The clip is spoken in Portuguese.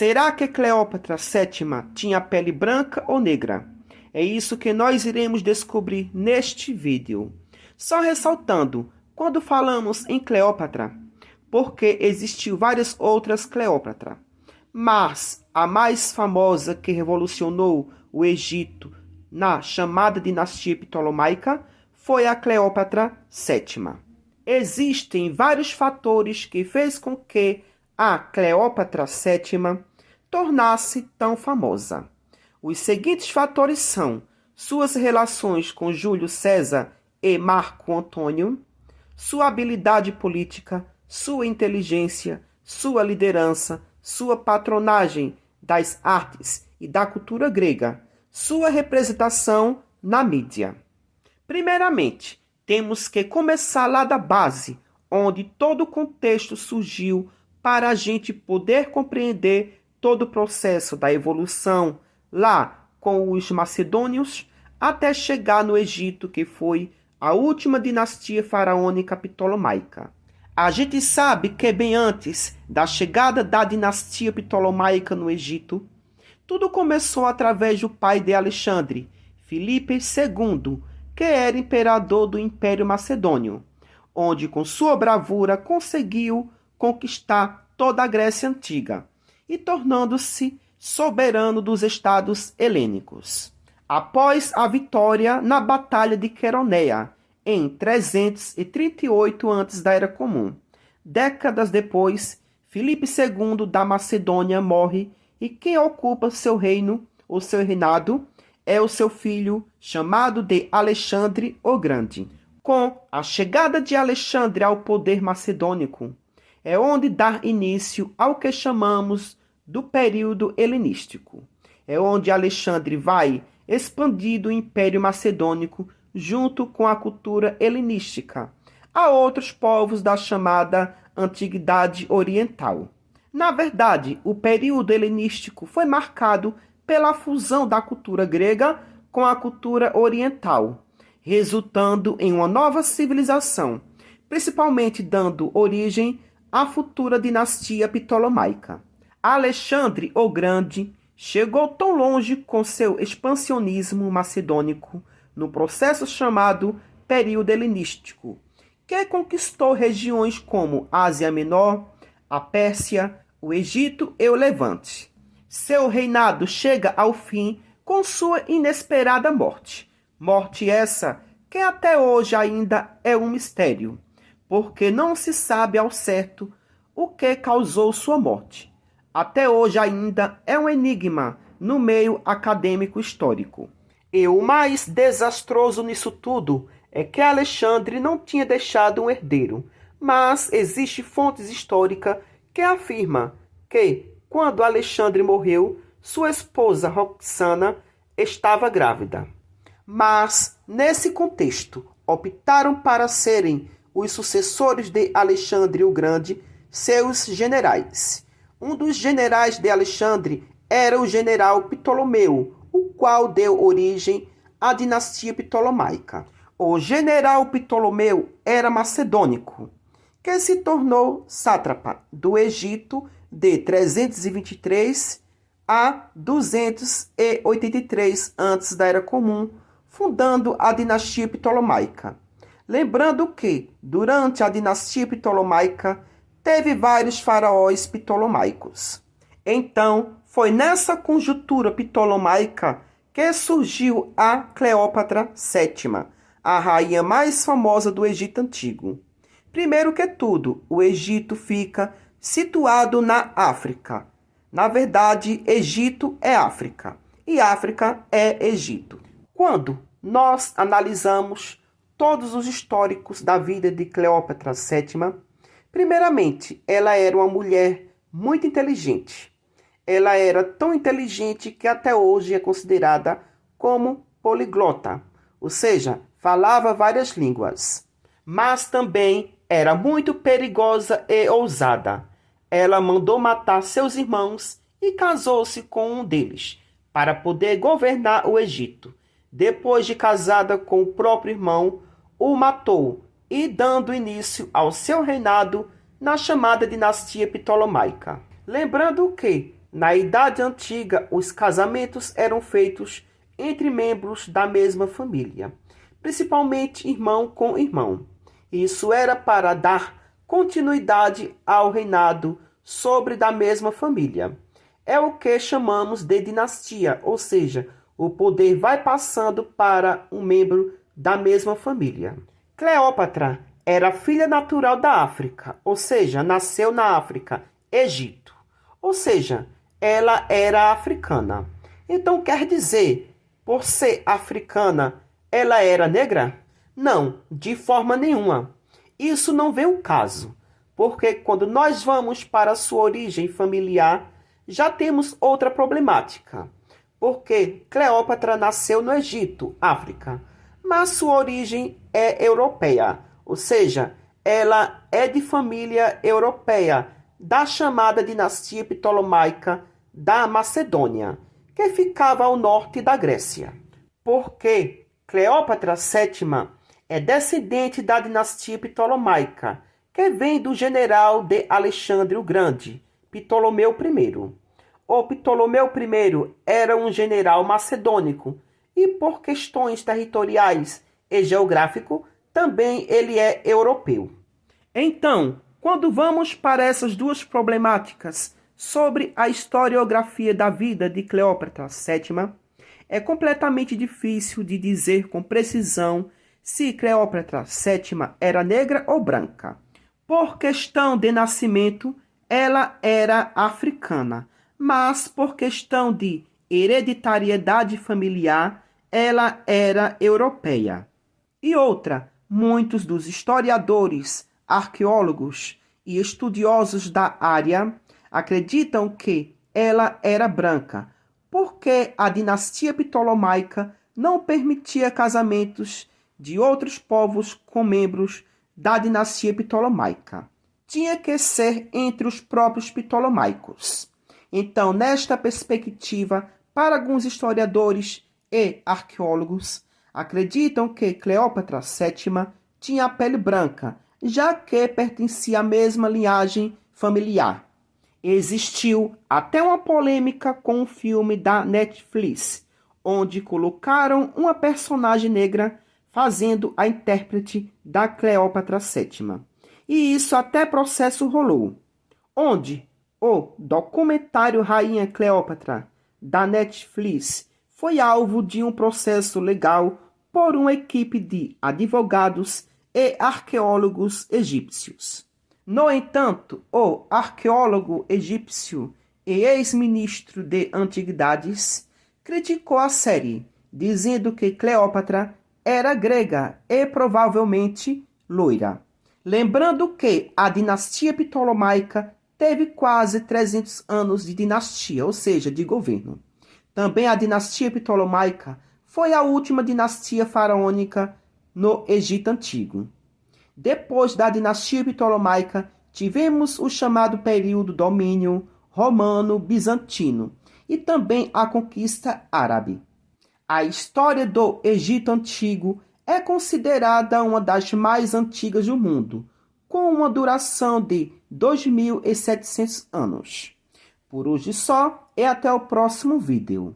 Será que Cleópatra VII tinha pele branca ou negra? É isso que nós iremos descobrir neste vídeo. Só ressaltando, quando falamos em Cleópatra, porque existiu várias outras Cleópatra, mas a mais famosa que revolucionou o Egito na chamada dinastia ptolomaica foi a Cleópatra VII. Existem vários fatores que fez com que a Cleópatra VII tornasse tão famosa. Os seguintes fatores são suas relações com Júlio César e Marco Antônio, sua habilidade política, sua inteligência, sua liderança, sua patronagem das artes e da cultura grega, sua representação na mídia. Primeiramente, temos que começar lá da base, onde todo o contexto surgiu para a gente poder compreender todo o processo da evolução lá com os macedônios até chegar no Egito, que foi a última dinastia faraônica ptolomaica. A gente sabe que bem antes da chegada da dinastia ptolomaica no Egito, tudo começou através do pai de Alexandre, Filipe II, que era imperador do Império Macedônio, onde com sua bravura conseguiu conquistar toda a Grécia Antiga e tornando-se soberano dos estados helênicos. Após a vitória na Batalha de Queroneia, em 338 antes da Era Comum, décadas depois, Filipe II da Macedônia morre e quem ocupa seu reino, ou seu reinado, é o seu filho, chamado de Alexandre o Grande. Com a chegada de Alexandre ao poder macedônico, é onde dá início ao que chamamos do período helenístico. É onde Alexandre vai expandindo o Império Macedônico junto com a cultura helenística a outros povos da chamada Antiguidade Oriental. Na verdade, o período helenístico foi marcado pela fusão da cultura grega com a cultura oriental, resultando em uma nova civilização, principalmente dando origem à futura dinastia ptolomaica. Alexandre o Grande chegou tão longe com seu expansionismo macedônico no processo chamado período helenístico, que conquistou regiões como Ásia Menor, a Pérsia, o Egito e o Levante. Seu reinado chega ao fim com sua inesperada morte. Morte essa que até hoje ainda é um mistério, porque não se sabe ao certo o que causou sua morte. Até hoje ainda é um enigma no meio acadêmico histórico. E o mais desastroso nisso tudo é que Alexandre não tinha deixado um herdeiro, mas existe fontes históricas que afirmam que, quando Alexandre morreu, sua esposa Roxana estava grávida. Mas, nesse contexto, optaram para serem os sucessores de Alexandre o Grande, seus generais. Um dos generais de Alexandre era o general Ptolomeu, o qual deu origem à dinastia ptolomaica. O general Ptolomeu era macedônico, que se tornou sátrapa do Egito de 323 a 283 antes da Era Comum, fundando a dinastia ptolomaica. Lembrando que, durante a dinastia ptolomaica, teve vários faraós ptolomaicos. Então, foi nessa conjuntura ptolomaica que surgiu a Cleópatra VII, a rainha mais famosa do Egito Antigo. Primeiro que tudo, o Egito fica situado na África. Na verdade, Egito é África e África é Egito. Quando nós analisamos todos os históricos da vida de Cleópatra VII, primeiramente, ela era uma mulher muito inteligente. Ela era tão inteligente que até hoje é considerada como poliglota, ou seja, falava várias línguas. Mas também era muito perigosa e ousada. Ela mandou matar seus irmãos e casou-se com um deles, para poder governar o Egito. Depois de casada com o próprio irmão, o matou e dando início ao seu reinado na chamada dinastia ptolomaica. Lembrando que, Na Idade Antiga, os casamentos eram feitos entre membros da mesma família, principalmente irmão com irmão. Isso era para dar continuidade ao reinado sobre da mesma família. É o que chamamos de dinastia, ou seja, o poder vai passando para um membro da mesma família. Cleópatra era filha natural da África, ou seja, nasceu na África, Egito. Ou seja, ela era africana. Então quer dizer, por ser africana, ela era negra? Não, de forma nenhuma. Isso não vem ao caso, porque quando nós vamos para a sua origem familiar, já temos outra problemática. Porque Cleópatra nasceu no Egito, África, mas sua origem é europeia, ou seja, ela é de família europeia, da chamada dinastia ptolomaica da Macedônia, que ficava ao norte da Grécia. Porque Cleópatra VII é descendente da dinastia ptolomaica, que vem do general de Alexandre o Grande, Ptolomeu I. O Ptolomeu I era um general macedônico e, por questões territoriais e geográfico, também ele é europeu. Então, quando vamos para essas duas problemáticas sobre a historiografia da vida de Cleópatra VII, é completamente difícil de dizer com precisão se Cleópatra VII era negra ou branca. Por questão de nascimento, ela era africana, mas por questão de hereditariedade familiar, ela era europeia. E outra, muitos dos historiadores, arqueólogos e estudiosos da área acreditam que ela era branca, porque a dinastia ptolomaica não permitia casamentos de outros povos com membros da dinastia ptolomaica. Tinha que ser entre os próprios ptolomaicos. Então, nesta perspectiva, para alguns historiadores e arqueólogos, acreditam que Cleópatra VII tinha a pele branca, já que pertencia à mesma linhagem familiar. Existiu até uma polêmica com um filme da Netflix, onde colocaram uma personagem negra fazendo a intérprete da Cleópatra VII. E isso até processo rolou, onde o documentário Rainha Cleópatra, da Netflix, foi alvo de um processo legal por uma equipe de advogados e arqueólogos egípcios. No entanto, o arqueólogo egípcio e ex-ministro de Antiguidades criticou a série, dizendo que Cleópatra era grega e provavelmente loira. Lembrando que a dinastia ptolomaica teve quase 300 anos de dinastia, ou seja, de governo. Também a dinastia ptolomaica foi a última dinastia faraônica no Egito Antigo. Depois da dinastia ptolomaica, tivemos o chamado período domínio romano-bizantino e também a conquista árabe. A história do Egito Antigo é considerada uma das mais antigas do mundo, com uma duração de 2.700 anos. Por hoje só, e até o próximo vídeo.